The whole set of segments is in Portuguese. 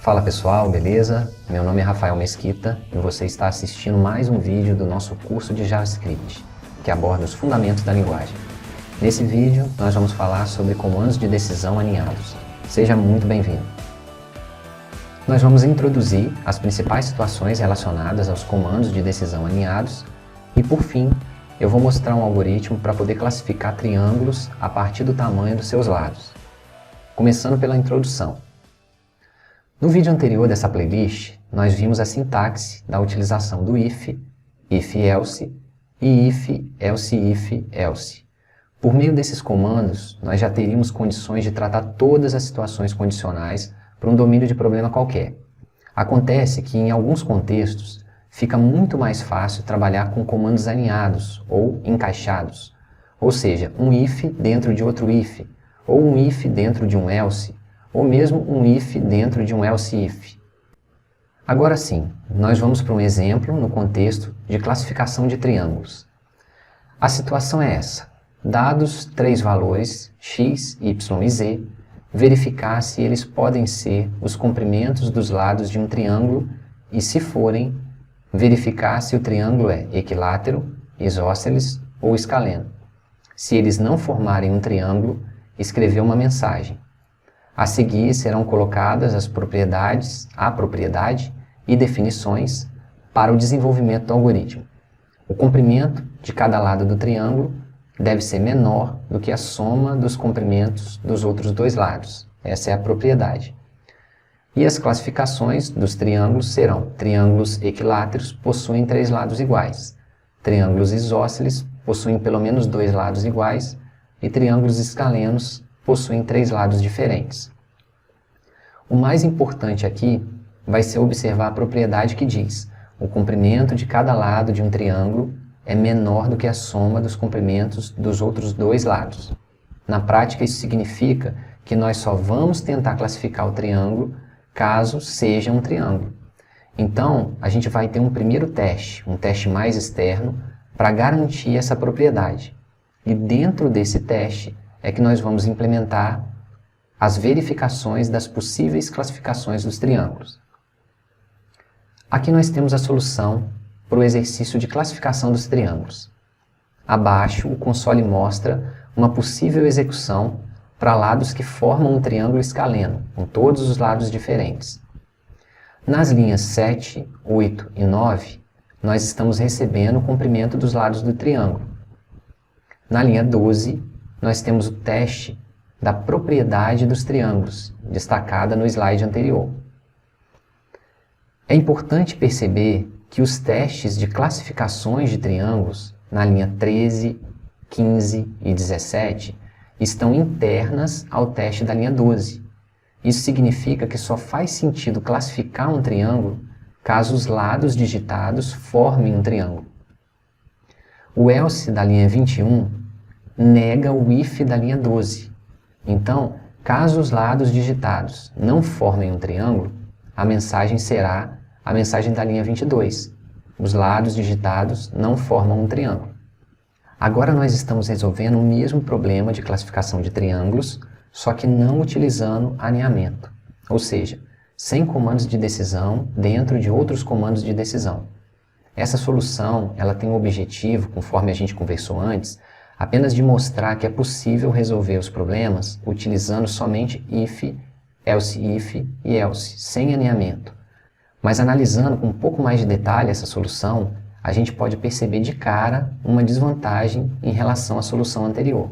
Fala pessoal, beleza? Meu nome é Rafael Mesquita e você está assistindo mais um vídeo do nosso curso de JavaScript, que aborda os fundamentos da linguagem. Nesse vídeo, nós vamos falar sobre comandos de decisão aninhados. Seja muito bem-vindo! Nós vamos introduzir as principais situações relacionadas aos comandos de decisão aninhados e, por fim, eu vou mostrar um algoritmo para poder classificar triângulos a partir do tamanho dos seus lados. Começando pela introdução. No vídeo anterior dessa playlist, nós vimos a sintaxe da utilização do if, if-else e if-else-if-else. Por meio desses comandos, nós já teríamos condições de tratar todas as situações condicionais para um domínio de problema qualquer. Acontece que, em alguns contextos, fica muito mais fácil trabalhar com comandos alinhados ou encaixados, ou seja, um if dentro de outro if, ou um if dentro de um else, ou mesmo um if dentro de um else if. Agora sim, nós vamos para um exemplo no contexto de classificação de triângulos. A situação é essa: dados três valores x, y e z, verificar se eles podem ser os comprimentos dos lados de um triângulo e, se forem, verificar se o triângulo é equilátero, isósceles ou escaleno. Se eles não formarem um triângulo, escrever uma mensagem. A seguir serão colocadas as propriedades, a propriedade e definições para o desenvolvimento do algoritmo. O comprimento de cada lado do triângulo deve ser menor do que a soma dos comprimentos dos outros dois lados. Essa é a propriedade. E as classificações dos triângulos serão: triângulos equiláteros possuem três lados iguais, triângulos isósceles possuem pelo menos dois lados iguais e triângulos escalenos possuem três lados diferentes. O mais importante aqui vai ser observar a propriedade que diz: o comprimento de cada lado de um triângulo é menor do que a soma dos comprimentos dos outros dois lados. Na prática, isso significa que nós só vamos tentar classificar o triângulo caso seja um triângulo. Então, a gente vai ter um primeiro teste, um teste mais externo, para garantir essa propriedade. E dentro desse teste é que nós vamos implementar as verificações das possíveis classificações dos triângulos. Aqui nós temos a solução para o exercício de classificação dos triângulos. Abaixo, o console mostra uma possível execução para lados que formam um triângulo escaleno, com todos os lados diferentes. Nas linhas 7, 8 e 9, nós estamos recebendo o comprimento dos lados do triângulo. Na linha 12, nós temos o teste da propriedade dos triângulos, destacada no slide anterior. É importante perceber que os testes de classificações de triângulos, na linha 13, 15 e 17, estão internas ao teste da linha 12. Isso significa que só faz sentido classificar um triângulo caso os lados digitados formem um triângulo. O else da linha 21 nega o if da linha 12. Então, caso os lados digitados não formem um triângulo, a mensagem será a mensagem da linha 22. Os lados digitados não formam um triângulo. Agora nós estamos resolvendo o mesmo problema de classificação de triângulos, só que não utilizando alinhamento, ou seja, sem comandos de decisão dentro de outros comandos de decisão. Essa solução ela tem o objetivo, conforme a gente conversou antes, apenas de mostrar que é possível resolver os problemas utilizando somente if, else-if e else, sem alinhamento. Mas analisando com um pouco mais de detalhe essa solução, a gente pode perceber de cara uma desvantagem em relação à solução anterior.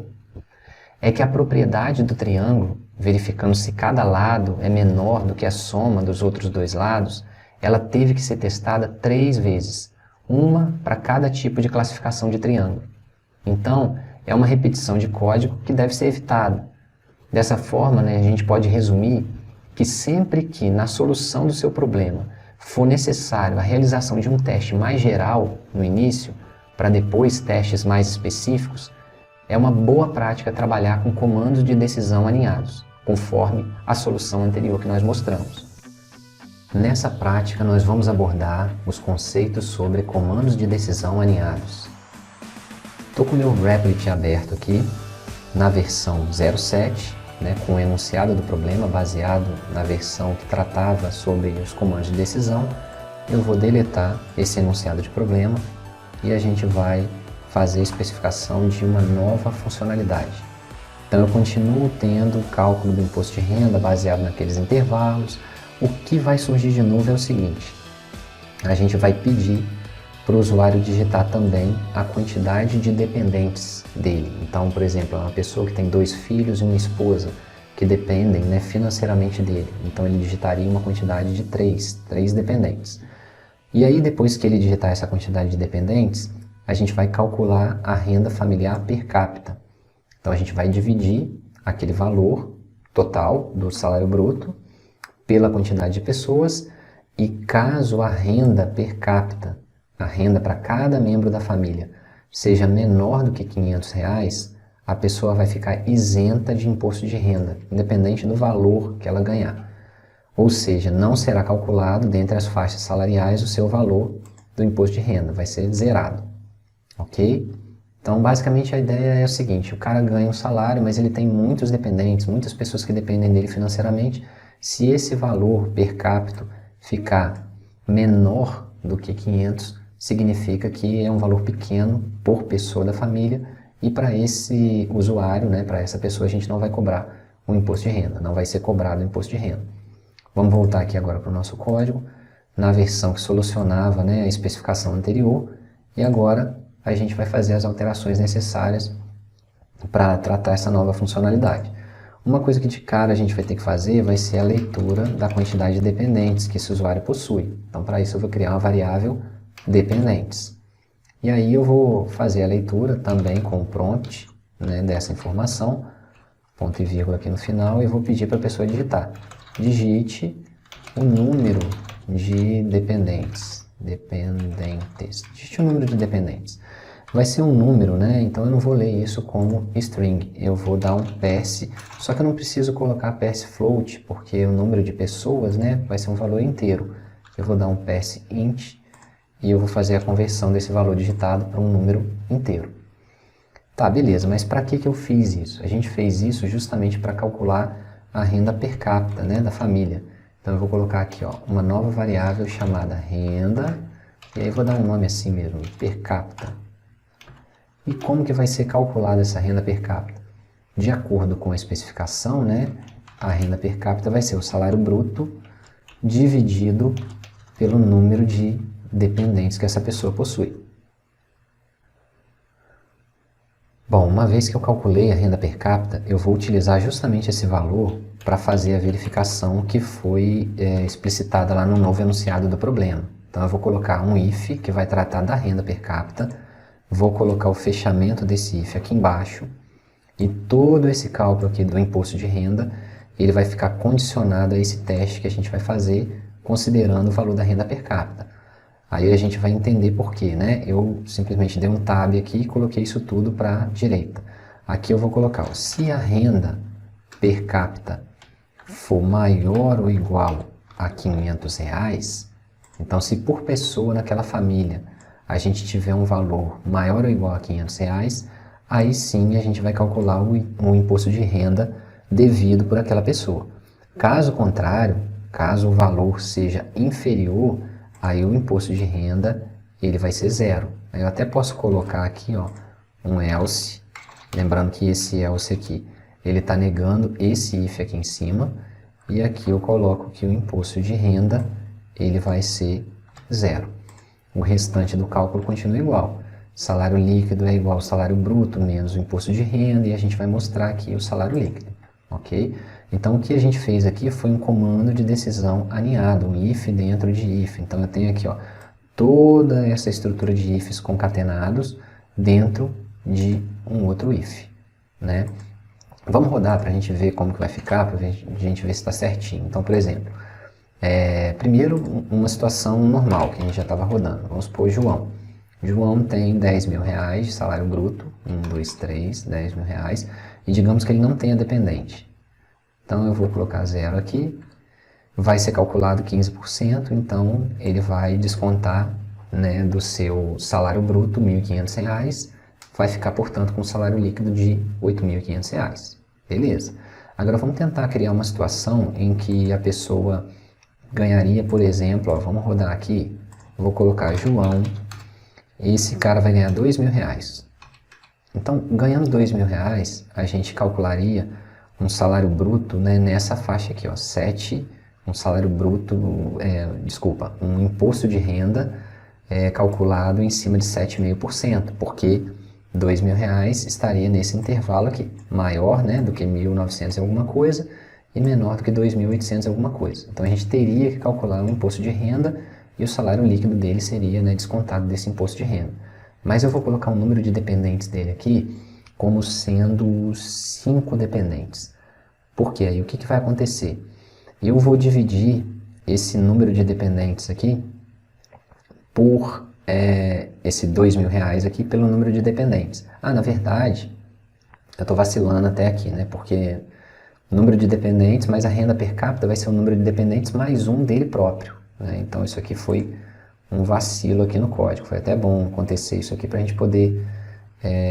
É que a propriedade do triângulo, verificando se cada lado é menor do que a soma dos outros dois lados, ela teve que ser testada 3 vezes, uma para cada tipo de classificação de triângulo. Então, é uma repetição de código que deve ser evitada. Dessa forma, a gente pode resumir que sempre que na solução do seu problema for necessário a realização de um teste mais geral no início, para depois testes mais específicos, é uma boa prática trabalhar com comandos de decisão alinhados, conforme a solução anterior que nós mostramos. Nessa prática, nós vamos abordar os conceitos sobre comandos de decisão alinhados. Estou com o meu Replit aberto aqui, na versão 07, né, com o enunciado do problema, baseado na versão que tratava sobre os comandos de decisão, eu vou deletar esse enunciado de problema e a gente vai fazer a especificação de uma nova funcionalidade. Então eu continuo tendo o cálculo do imposto de renda baseado naqueles intervalos. O que vai surgir de novo é o seguinte: a gente vai pedir para o usuário digitar também a quantidade de dependentes dele. Então, por exemplo, é uma pessoa que tem 2 filhos e uma esposa que dependem, né, financeiramente dele. Então ele digitaria uma quantidade de 3 dependentes. E aí, depois que ele digitar essa quantidade de dependentes, a gente vai calcular a renda familiar per capita. Então a gente vai dividir aquele valor total do salário bruto pela quantidade de pessoas, e caso a renda per capita, a renda para cada membro da família, seja menor do que R$500, a pessoa vai ficar isenta de imposto de renda, independente do valor que ela ganhar. Ou seja, não será calculado dentre as faixas salariais o seu valor do imposto de renda, vai ser zerado. Ok? Então, basicamente, a ideia é o seguinte: o cara ganha um salário, mas ele tem muitos dependentes, muitas pessoas que dependem dele financeiramente. Se esse valor per capita ficar menor do que 500, significa que é um valor pequeno por pessoa da família, e para esse usuário, né, para essa pessoa, a gente não vai cobrar o imposto de renda, não vai ser cobrado o imposto de renda. Vamos voltar aqui agora para o nosso código, na versão que solucionava, né, a especificação anterior, e agora a gente vai fazer as alterações necessárias para tratar essa nova funcionalidade. Uma coisa que de cara a gente vai ter que fazer vai ser a leitura da quantidade de dependentes que esse usuário possui. Então, para isso eu vou criar uma variável dependentes. E aí eu vou fazer a leitura também com o prompt, né, dessa informação, ponto e vírgula aqui no final, e vou pedir para a pessoa digitar. Digite o número de dependentes. Digite o número de dependentes. Vai ser um número, né? Então eu não vou ler isso como string. Eu vou dar um parse, só que eu não preciso colocar parse float, porque o número de pessoas, né, vai ser um valor inteiro. Eu vou dar um parse int e eu vou fazer a conversão desse valor digitado para um número inteiro. Tá, beleza, mas para que eu fiz isso? A gente fez isso justamente para calcular a renda per capita, né, da família. Então eu vou colocar aqui, ó, uma nova variável chamada renda, e aí vou dar um nome assim mesmo, per capita. E como que vai ser calculada essa renda per capita? De acordo com a especificação, né, a renda per capita vai ser o salário bruto dividido pelo número de dependentes que essa pessoa possui. Bom, uma vez que eu calculei a renda per capita, eu vou utilizar justamente esse valor para fazer a verificação que foi explicitada lá no novo enunciado do problema. Então eu vou colocar um if que vai tratar da renda per capita, vou colocar o fechamento desse if aqui embaixo, e todo esse cálculo aqui do imposto de renda, ele vai ficar condicionado a esse teste que a gente vai fazer, considerando o valor da renda per capita. Aí a gente vai entender por quê, né? Eu simplesmente dei um tab aqui e coloquei isso tudo para a direita. Aqui eu vou colocar, ó, se a renda per capita for maior ou igual a R$500, então se por pessoa naquela família a gente tiver um valor maior ou igual a R$500, aí sim a gente vai calcular o imposto de renda devido por aquela pessoa. Caso contrário, caso o valor seja inferior, aí o imposto de renda ele vai ser zero. Eu até posso colocar aqui, ó, um else, lembrando que esse else aqui ele está negando esse if aqui em cima, e aqui eu coloco que o imposto de renda ele vai ser zero. O restante do cálculo continua igual. Salário líquido é igual ao salário bruto menos o imposto de renda, e a gente vai mostrar aqui o salário líquido, ok? Então o que a gente fez aqui foi um comando de decisão aninhado, um if dentro de if. Então eu tenho aqui, ó, toda essa estrutura de ifs concatenados dentro de um outro if, né? Vamos rodar para a gente ver como que vai ficar, para a gente ver se está certinho. Então, por exemplo, primeiro uma situação normal que a gente já estava rodando. Vamos supor João. João tem R$10.000 de salário bruto, 1, 2, 3, R$10.000, e digamos que ele não tenha dependente. Então eu vou colocar 0 aqui, vai ser calculado 15%, então ele vai descontar, né, do seu salário bruto R$1.500, vai ficar, portanto, com um salário líquido de R$8.500. Beleza. Agora vamos tentar criar uma situação em que a pessoa ganharia, por exemplo, ó, vamos rodar aqui, vou colocar João, e esse cara vai ganhar R$2.000. Então, ganhando R$2.000, a gente calcularia um salário bruto, né, nessa faixa aqui, ó, um salário bruto, um imposto de renda calculado em cima de 7,5%, porque R$2.000 estaria nesse intervalo aqui, maior, né, do que 1.900 e alguma coisa e menor do que 2.800 e alguma coisa. Então a gente teria que calcular o imposto de renda e o salário líquido dele seria, né, descontado desse imposto de renda. Mas eu vou colocar o número de dependentes dele aqui como sendo 5 dependentes. Por quê? Aí o que vai acontecer? Eu vou dividir esse número de dependentes aqui por esse R$2.000 aqui pelo número de dependentes. Ah, na verdade, eu estou vacilando até aqui, né? Porque o número de dependentes mais a renda per capita vai ser o número de dependentes mais um dele próprio, né? Então isso aqui foi um vacilo aqui no código. Foi até bom acontecer isso aqui para a gente poder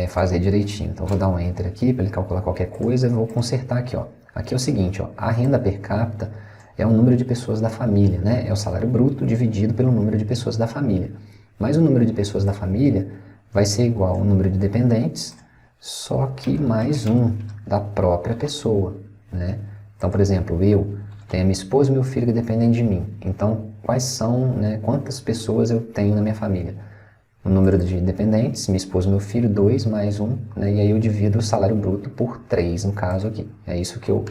fazer direitinho. Então eu vou dar um Enter aqui para ele calcular qualquer coisa e vou consertar aqui, ó. Aqui é o seguinte, ó, a renda per capita é o número de pessoas da família, né? É o salário bruto dividido pelo número de pessoas da família. Mas o número de pessoas da família vai ser igual ao número de dependentes, só que mais um da própria pessoa, né? Então, por exemplo, eu tenho a minha esposa e meu filho que dependem de mim. Então, quais são, né, quantas pessoas eu tenho na minha família? O número de dependentes, minha esposa e meu filho, 2 mais 1, né? E aí eu divido o salário bruto por 3, no caso aqui. É isso que eu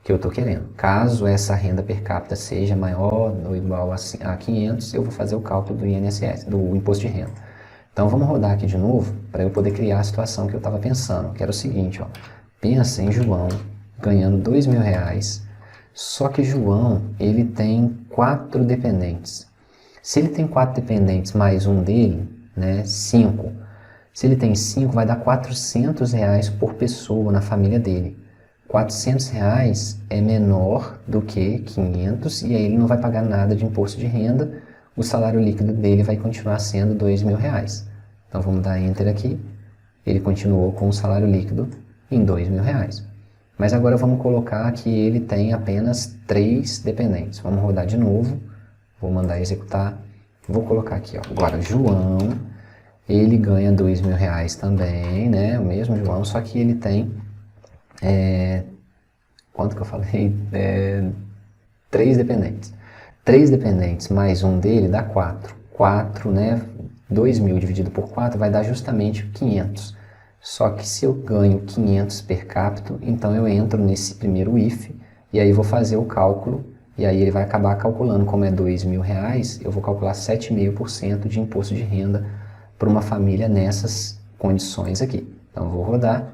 estou querendo. Caso essa renda per capita seja maior ou igual a 500, eu vou fazer o cálculo do INSS, do imposto de renda. Então vamos rodar aqui de novo para eu poder criar a situação que eu estava pensando, que era o seguinte, ó. Pensa em João ganhando R$2.000, só que João ele tem 4 dependentes. Se ele tem 4 dependentes mais um dele, né, 5. Se ele tem 5, vai dar R$400 por pessoa na família dele. R$400 é menor do que 500 e aí ele não vai pagar nada de imposto de renda, o salário líquido dele vai continuar sendo R$2.000. Então vamos dar Enter aqui, ele continuou com o salário líquido em R$2.000. Mas agora vamos colocar que ele tem apenas 3 dependentes. Vamos rodar de novo, vou mandar executar, vou colocar aqui, ó. Agora João, ele ganha R$2.000 também, né? O mesmo João, só que ele tem quanto que eu falei? 3 dependentes. 3 dependentes mais um dele dá 4. 4, né? 2.000 dividido por 4 vai dar justamente 500. Só que se eu ganho 500 per capita, então eu entro nesse primeiro if e aí vou fazer o cálculo e aí ele vai acabar calculando, como é R$2.000, eu vou calcular 7,5% de imposto de renda para uma família nessas condições aqui. Então eu vou rodar.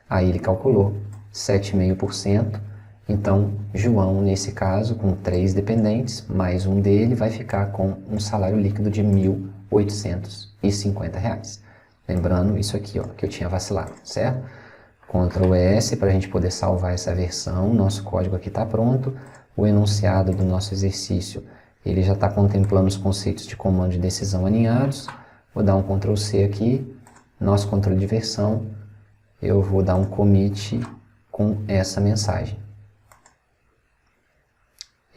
Aí ele calculou 7,5%, então João, nesse caso, com 3 dependentes, mais um dele, vai ficar com um salário líquido de R$1.850. Lembrando isso aqui, ó, que eu tinha vacilado, certo? Ctrl S para a gente poder salvar essa versão, nosso código aqui está pronto, o enunciado do nosso exercício, ele já está contemplando os conceitos de comando de decisão alinhados, vou dar um Ctrl C aqui, nosso controle de versão, eu vou dar um commit com essa mensagem.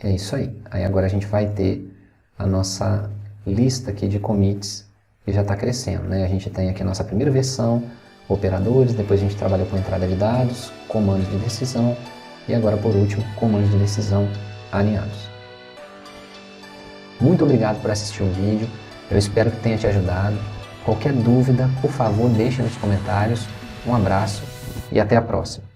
É isso aí. Aí agora a gente vai ter a nossa lista aqui de commits que já está crescendo, né? A gente tem aqui a nossa primeira versão, operadores, depois a gente trabalha com entrada de dados, comandos de decisão e agora por último, comandos de decisão alinhados. Muito obrigado por assistir o vídeo, eu espero que tenha te ajudado. Qualquer dúvida, por favor, deixe nos comentários. Um abraço e até a próxima.